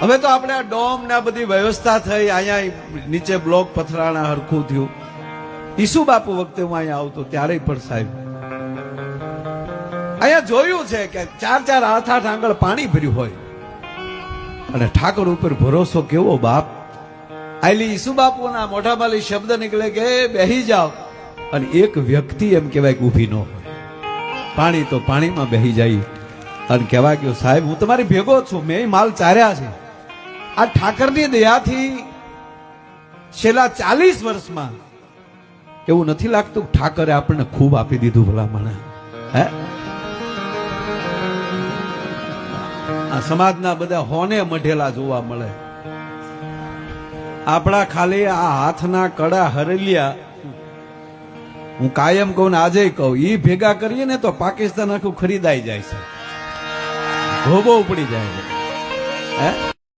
હવે તો આપણે આ ડોમ ને આ બધી વ્યવસ્થા થઈ, અહીંયા નીચે બ્લોક પથરાણા હરખું થયું. ઈસુ બાપુ વખતે હું અહીંયા આવતો ત્યારે પણ સાહેબ અહીંયા જોયું છે કે 4-4 8-8 આંગળ પાણી ભર્યું હોય અને ઠાકોર ઉપર ભરોસો કેવો બાપ. આલી ઈસુ બાપુના મોઢામાંથી શબ્દ નીકળે કે બેહી જાઓ અને એક વ્યક્તિ એમ કહેવાય કે ઊભી ન હોય. પાણી તો પાણીમાં બેહી જાય અને કહેવાય કે સાહેબ હું તમારી ભેગો છું, મેં માલ ચાર્યા છે. આ ઠાકરની દયાથી છેલ્લા 40 વર્ષમાં એવું નથી લાગતું ઠાકરે આપણને ખૂબ આપી દીધું ભલામણ. હે આ સમાજના બધા હોને મઢેલા જોવા મળે. આપણા ખાલી આ હાથના કડા હરેલિયા હું કાયમ કહું ને આજે કહું, ઈ ભેગા કરીએ ને તો પાકિસ્તાન આખું ખરીદાઈ જાય છે, ધોબો ઉપડી જાય છે. હે